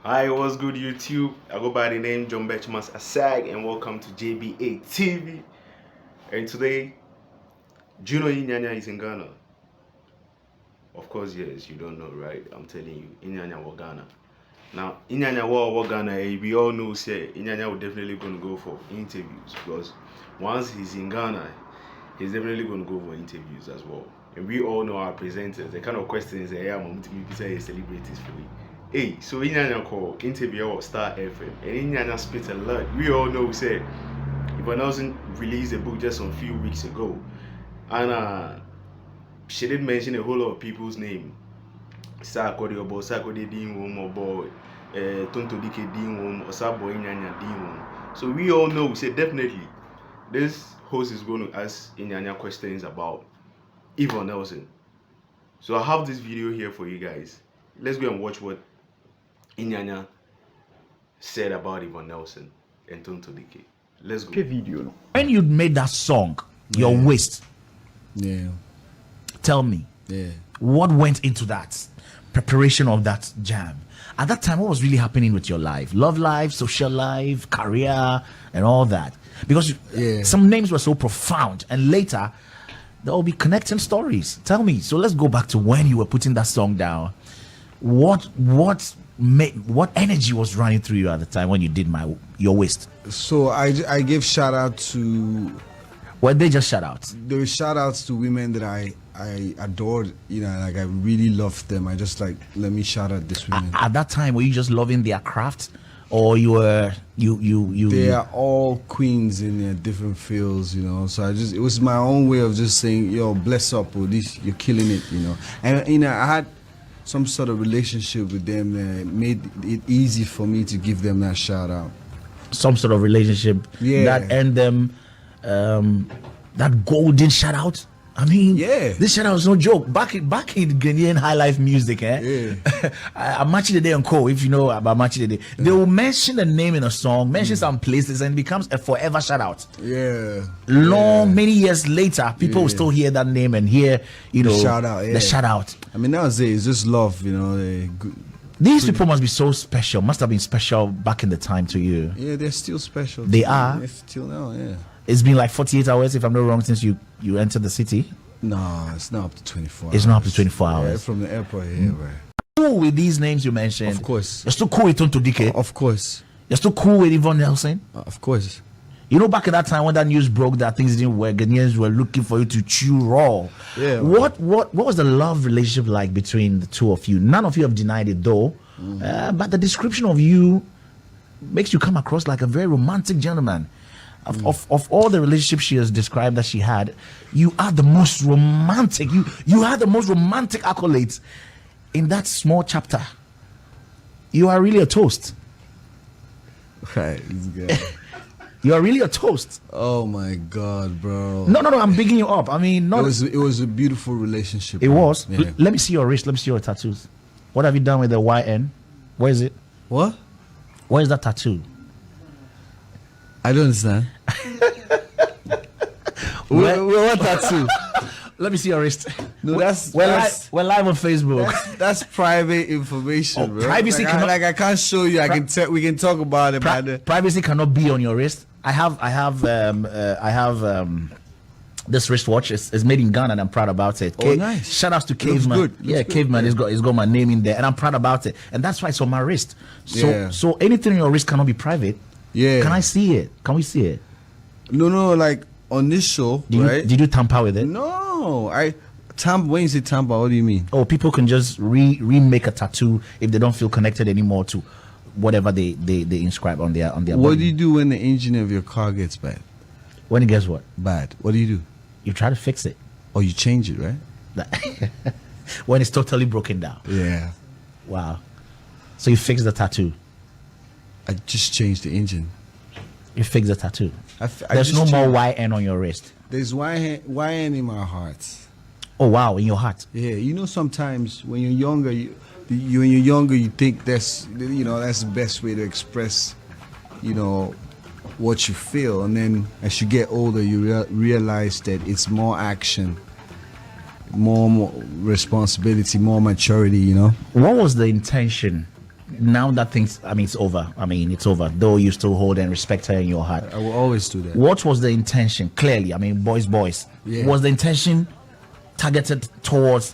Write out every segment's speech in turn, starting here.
Hi, what's good YouTube? I go by the name John Betchmas Asag and welcome to JBA TV. And today, do you know Inyanya is in Ghana? Of course, yes, you don't know, right? I'm telling you, Inyanya was Ghana. Now, Inyanya was Ghana, we all know say Inyanya will definitely going to go for interviews because once he's in Ghana, he's definitely going to go for interviews as well. And we all know our presenters, the kind of questions they are, to say celebrities for you. Hey, so Inyanya call interview or Star FM, and Inyanya spit a lot. We all know say Yvonne Nelson released a book just a few weeks ago, and she did mention a whole lot of people's name. Sakodi or Sakodi Din or boy, Tonto Dikeh Din or Sabo Inyanya Din. So we all know say definitely this host is going to ask Inyanya questions about Yvonne Nelson. So I have this video here for you guys. Let's go and watch what Inyanya said about Yvonne Nelson and Tonto Dikeh. Let's go. Video. When you made that song, Your Waist, Yeah. tell me, what went into that preparation of that jam? At that time, what was really happening with your life? Love life, social life, career, and all that? Because some names were so profound, and later, there will be connecting stories. Tell me. So let's go back to when you were putting that song down. What energy was running through you at the time when you did Your Waist? So I give shout out to. Were they just shout outs? There were shout outs to women that I adored. You know, like I really loved them. I just like, let me shout out this women. At that time, were you just loving their craft, or you were you? They are all queens in their different fields, you know. So it was my own way of just saying, yo, bless up, or this, you're killing it, you know. And you know, I had some sort of relationship with them that made it easy for me to give them that shout out. Some sort of relationship that earned them that golden shout out. I mean, this shout out is no joke. Back in Ghanaian high life music, I'm matching the day on call. If you know about matching the day, they will mention the name in a song, mention some places, and it becomes a forever shout out. Many years later, people will still hear that name and hear, you know, the shout out. I mean, nowadays it's just love, you know. These people must be so special. Must have been special back in the time to you. Yeah, they're still special. They are till now. It's been like 48 hours, if I'm not wrong, since you entered the city. No, it's not up to 24 hours. It's not up to 24 hours. Yeah, from the airport, right. Cool with these names you mentioned. Of course. You're still cool with Tonto Dikeh. Of course. You're still cool with Yvonne Nelson. Of course. You know, back at that time when that news broke that things didn't work, Ghanaians were looking for you to chew raw. Yeah. What was the love relationship like between the two of you? None of you have denied it though. But the description of you makes you come across like a very romantic gentleman. Of all the relationships she has described that she had, you are the most romantic. You had the most romantic accolades in that small chapter. You are really a toast. Right. You are really a toast. Oh my God, bro. No, I'm bigging you up. I mean, it was a beautiful relationship. It was. Yeah. Let me see your wrist. Let me see your tattoos. What have you done with the YN? Where is it? What? Where is that tattoo? I don't understand. What tattoo? Let me see your wrist. No, we're live on Facebook. That's private information, bro. Privacy cannot. I can't show you. We can talk about it. Privacy cannot be on your wrist. I have this wristwatch. It's made in Ghana and I'm proud about it. Nice. Shout outs to Caveman. Caveman. It's got my name in there and I'm proud about it. And that's why it's on my wrist. So anything on your wrist cannot be private. Yeah. Can I see it? Can we see it? No, like on this show, right? Did you tamper with it? No, when you say tamper, what do you mean? Oh, people can just remake a tattoo if they don't feel connected anymore to whatever they inscribe on their What body. do you do when the engine of your car gets bad? When it gets what? Bad. What do you do? You try to fix it. Or you change it, right? When it's totally broken down. Yeah. Wow. So you fix the tattoo. I just changed the engine. You fix the tattoo. There's no more YN on your wrist. There's YN in my heart. Oh wow, in your heart. Yeah, you know, sometimes when you're younger, you think that's the best way to express, what you feel, and then as you get older, you realize that it's more action, more responsibility, more maturity. What was the intention now that things, I mean, it's over. I mean, it's over. Though you still hold and respect her in your heart. I will always do that. What was the intention? Clearly, I mean, boys. Yeah. Was the intention targeted towards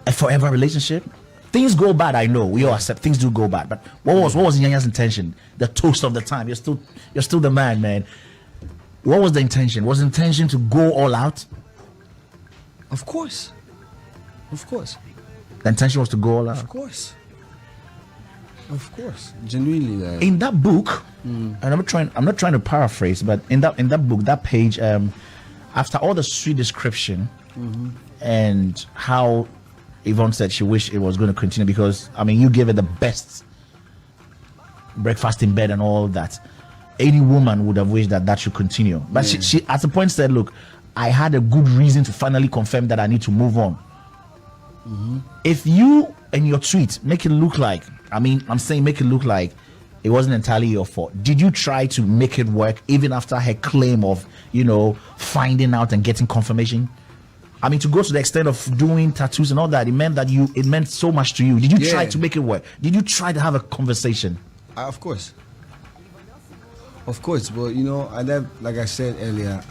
a forever relationship? Things go bad, I know. We all accept things do go bad. But what was Inyanya's intention? The toast of the time. You're still the man. What was the intention? Was the intention to go all out? Of course. The intention was to go all out. Of course. Genuinely, like. In that book, and I'm not trying to paraphrase, but in that book, that page, after all the sweet description and how Yvonne said she wished it was going to continue, because I mean, you gave her the best breakfast in bed and all that. Any woman would have wished that should continue, but she at a point said, look, I had a good reason to finally confirm that I need to move on. If you and your tweet make it look like, I'm saying make it look like it wasn't entirely your fault, did you try to make it work even after her claim of, finding out and getting confirmation? I mean, to go to the extent of doing tattoos and all that, it meant so much to you. Did you try to make it work? Did you try to have a conversation? Of course. But like I said earlier,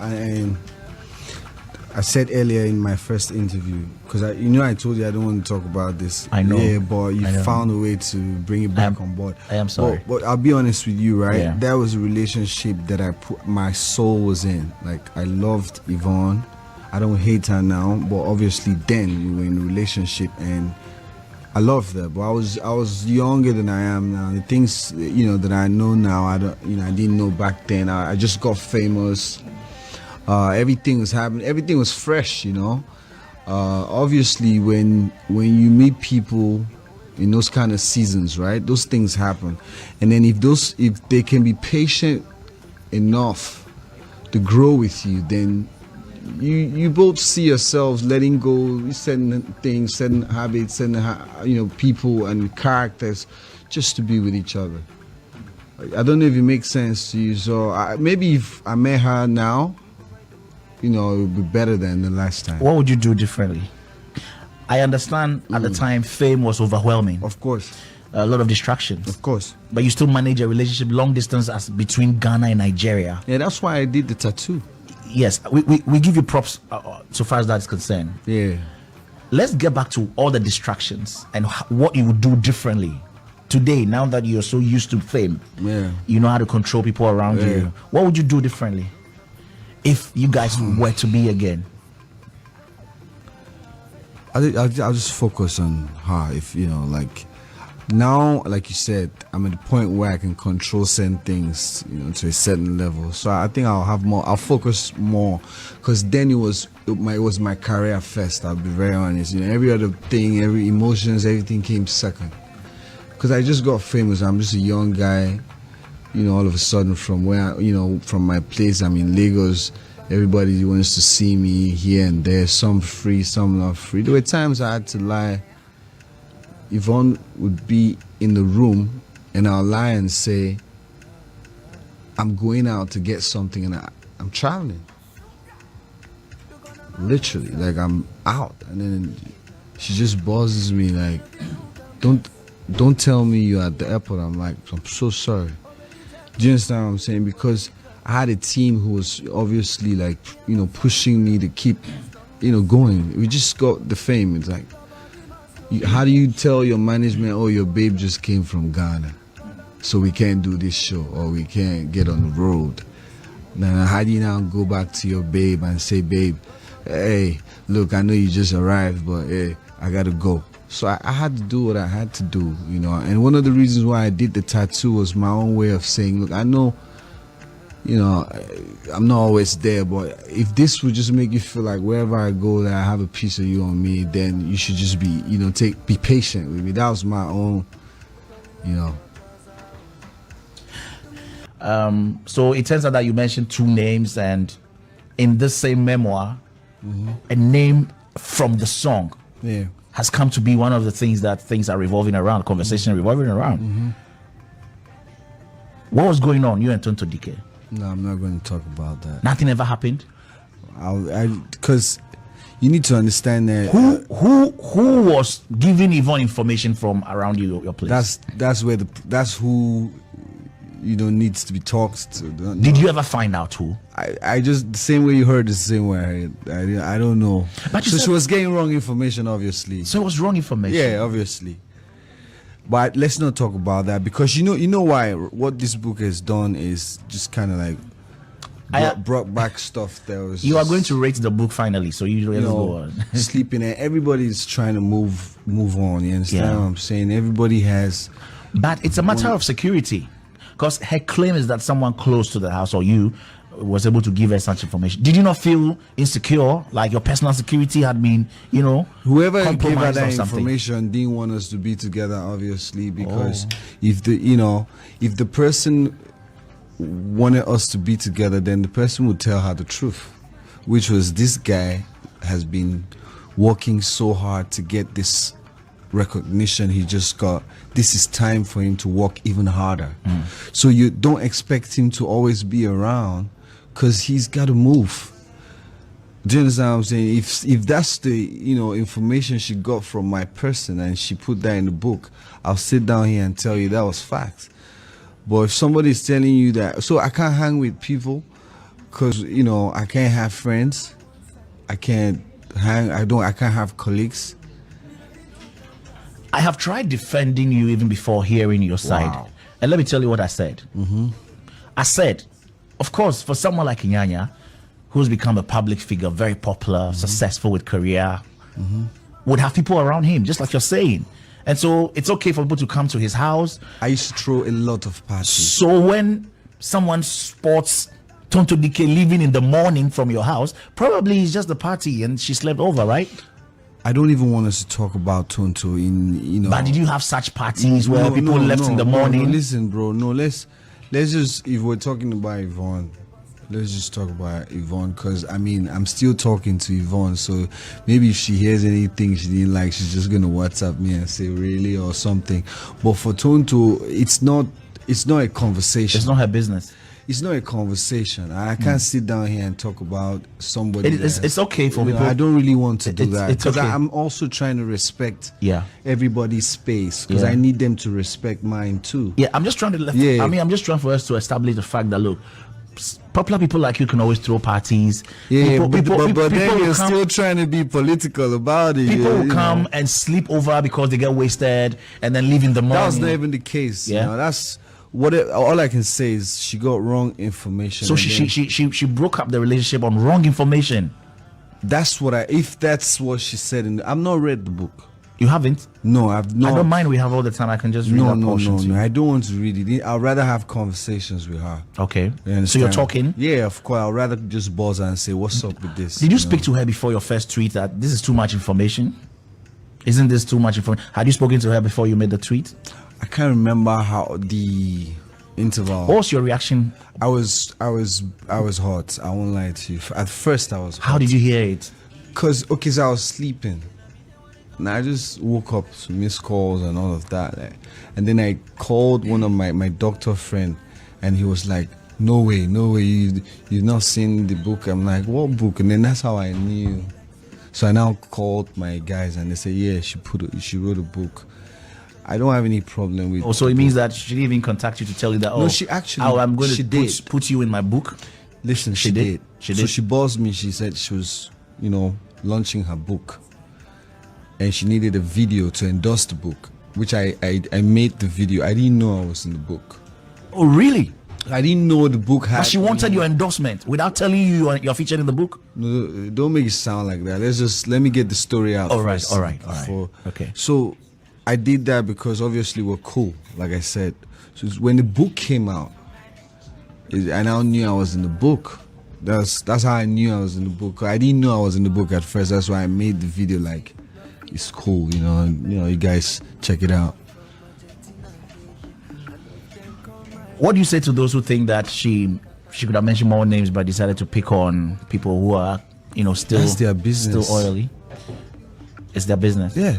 I said earlier in my first interview, because I told you I don't want to talk about this. I know. Yeah, but you found a way to bring it back on board. I am sorry. But I'll be honest with you, right? Yeah. That was a relationship that I put my soul was in. Like, I loved Yvonne. I don't hate her now, but obviously then we were in a relationship and I loved her. But I was younger than I am now. The things that I know now, I didn't know back then. I just got famous. Everything was happening. Everything was fresh, Obviously, when you meet people in those kind of seasons, right? Those things happen, and then if they can be patient enough to grow with you, then you both see yourselves letting go certain things, certain habits, certain people and characters, just to be with each other. I don't know if it makes sense to you. So maybe if I met her now, it would be better than the last time. What would you do differently? I understand at the time fame was overwhelming. Of course. A lot of distractions. Of course. But you still manage a relationship long distance as between Ghana and Nigeria. Yeah, that's why I did the tattoo. Yes, we give you props so far as that is concerned. Yeah. Let's get back to all the distractions and what you would do differently. Today, now that you're so used to fame, you know how to control people around you. What would you do differently if you guys were to be again? I'll just focus on her. If now, like you said, I'm at the point where I can control certain things, to a certain level. So I think I'll focus more, because then it was my career first. I'll be very honest. Every other thing, every emotions, everything came second. Because I just got famous. I'm just a young guy, all of a sudden from where, from my place, I'm in Lagos. Everybody wants to see me here and there. Some free, some not free. There were times I had to lie. Yvonne would be in the room and I'll lie and say, I'm going out to get something and I'm traveling. Literally, like I'm out. And then she just buzzes me like, don't tell me you're at the airport. I'm like, I'm so sorry. Do you understand what I'm saying? Because I had a team who was obviously like, pushing me to keep, going. We just got the fame. It's like, how do you tell your management, oh, your babe just came from Ghana, so we can't do this show or we can't get on the road? Now, how do you now go back to your babe and say, babe, hey, look, I know you just arrived, but hey, I gotta go. So I had to do what I had to do, And one of the reasons why I did the tattoo was my own way of saying, look, I know, I'm not always there, but if this would just make you feel like wherever I go that I have a piece of you on me, then you should just be, be patient with me. That was my own, So it turns out that you mentioned two names, and in this same memoir, a name from the song has come to be one of the things that things are revolving around, conversation revolving around. What was going on, you and Tonto Dikeh? No, I'm not going to talk about that. Nothing ever happened? Because, you need to understand that Who was giving Yvonne information from around your place? that's who needs to be talked to. Did you ever find out who? I just, the same way you heard, the same way I heard. I don't know. But so she was getting wrong information, obviously. So it was wrong information. Yeah, obviously. But let's not talk about that, because you know why. What this book has done is just kind of like brought back stuff that was. You are going to rate the book finally, so you just go on. Sleeping, and everybody's trying to move on. You understand what I'm saying? Everybody has. But it's a matter of security, because her claim is that someone close to the house or you was able to give her such information. Did you not feel insecure, like your personal security had been, whoever gave her compromised or that something? information didn't want us to be together, obviously, because if the person wanted us to be together, then the person would tell her the truth, which was, this guy has been working so hard to get this recognition he just got. This is time for him to work even harder. So you don't expect him to always be around, because he's got to move. Do you understand what I'm saying? If that's the information she got from my person and she put that in the book, I'll sit down here and tell you that was facts. But if somebody's telling you that, so I can't hang with people because I can't have friends, I can't have colleagues. I have tried defending you even before hearing your side. Wow. And let me tell you what I said. I said, of course, for someone like Inyanya, who's become a public figure, very popular, successful with career, would have people around him, just like you're saying. And so it's okay for people to come to his house. I used to throw a lot of parties. So when someone spots Tonto Dikeh leaving in the morning from your house, probably it's just the party and she slept over, right? I don't even want us to talk about Tonto But did you have such parties where people left in the morning? No, listen, bro. No, let's just, if we're talking about Yvonne, let's just talk about Yvonne, because I'm still talking to Yvonne, so maybe if she hears anything she didn't like, she's just gonna WhatsApp me and say really or something. But for Tonto, it's not a conversation. It's not her business. It's not a conversation. I can't sit down here and talk about somebody. It's okay for people. I don't really want to do that, because okay. I'm also trying to respect everybody's space, because Yeah. I need them to respect mine too. Yeah, I'm just trying to. I'm just trying for us to establish the fact that, look, popular people like you can always throw parties. Yeah, but people then will you're come, still trying to be political about it. people will come and sleep over because they get wasted and then leave in the morning. That was not even the case. Yeah. That's what. All I can say is she got wrong information. So she broke up the relationship on wrong information. That's what if that's what she said. I'm not read the book. You haven't? No, I've not. I don't mind. We have all the time. I can just read that portion to you. No. I don't want to read it. I'd rather have conversations with her. Okay. You So you're talking? Yeah, of course. I'd rather just buzz her and say, "What's up with this?" Did you speak to her before your first tweet that this is too much information? Isn't this too much information? Had you spoken to her before you made the tweet? I can't remember how the interval. What was your reaction? I was hot. I won't lie to you. At first, I was hot. How did you hear it? So I was sleeping. And I just woke up to missed calls and all of that. And then I called one of my doctor friend, and he was like, no way, you've not seen the book. I'm like, what book? And then that's how I knew. So I now called my guys, and they said, yeah, she wrote a book. I don't have any problem with. So it means that she didn't even contact you to tell you that. No, she actually. I'm going she to put you in my book. Listen, she did. So she buzzed me. She said she was, launching her book, and she needed a video to endorse the book, which I made the video. I didn't know I was in the book. Oh, really? I didn't know the book had. But she wanted your endorsement without telling you you're featured in the book. No, don't make it sound like that. Let me get the story out. All right. Okay. So I did that because obviously we're cool, like I said. So when the book came out, I now knew I was in the book. That's how I knew I was in the book. I didn't know I was in the book at first. That's why I made the video like it's cool, and you guys check it out. What do you say to those who think that she could have mentioned more names but decided to pick on people who are, still That's their business. Still oily? It's their business. Yeah.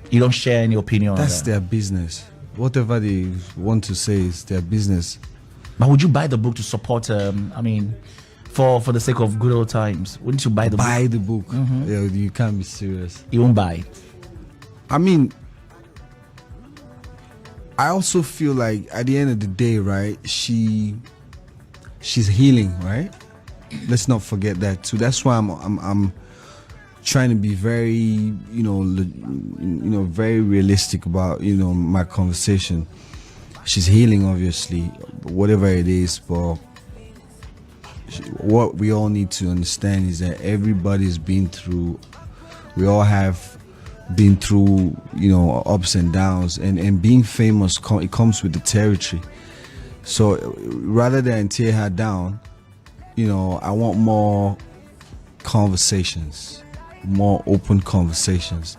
You don't share any opinion on that? That's their business. Whatever they want to say is their business. But would you buy the book to support for the sake of good old times? Wouldn't you buy the book? Buy the book. Yeah, you can't be serious. You won't buy it. I mean, I also feel like at the end of the day, right? She's healing, right? Let's not forget that too. That's why I'm trying to be very, very realistic about, my conversation. She's healing, obviously, whatever it is, but what we all need to understand is that everybody's been through, we all have been through, ups and downs, and being famous, it comes with the territory. So rather than tear her down, I want more conversations, more open conversations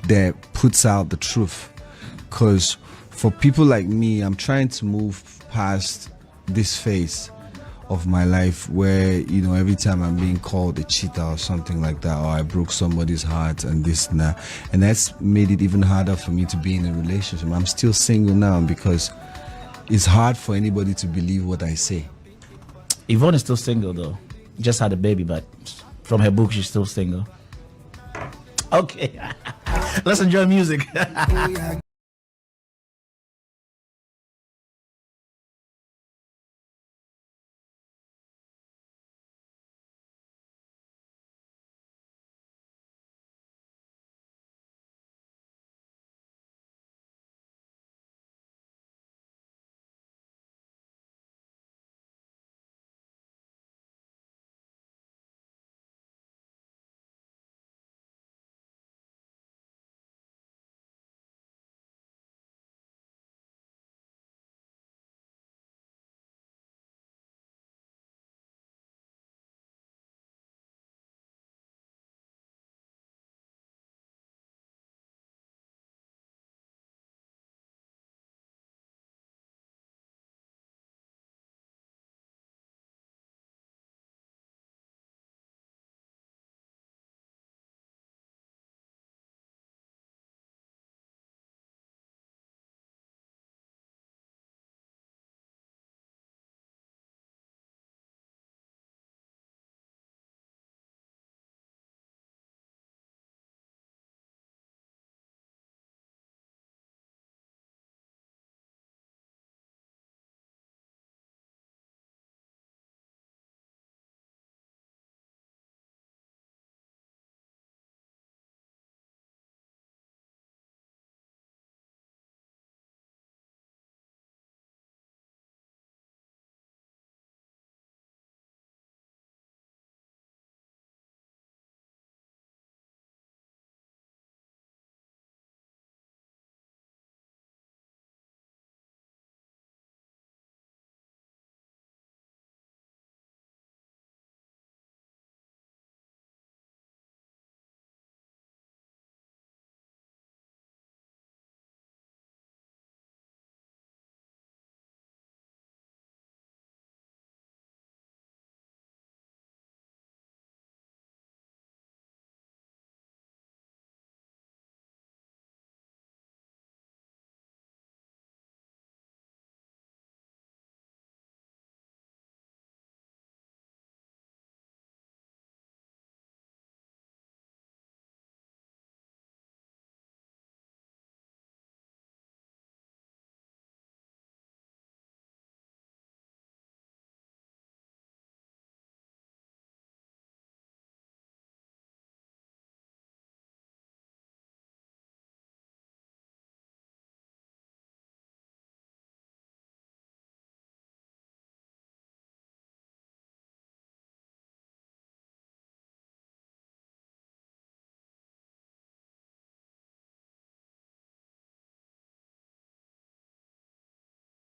that puts out the truth. Because for people like me, I'm trying to move past this phase of my life where, every time I'm being called a cheater or something like that, or I broke somebody's heart and this and that. And that's made it even harder for me to be in a relationship. I'm still single now because it's hard for anybody to believe what I say. Yvonne is still single though. Just had a baby, but from her book, she's still single. Okay. Let's enjoy music.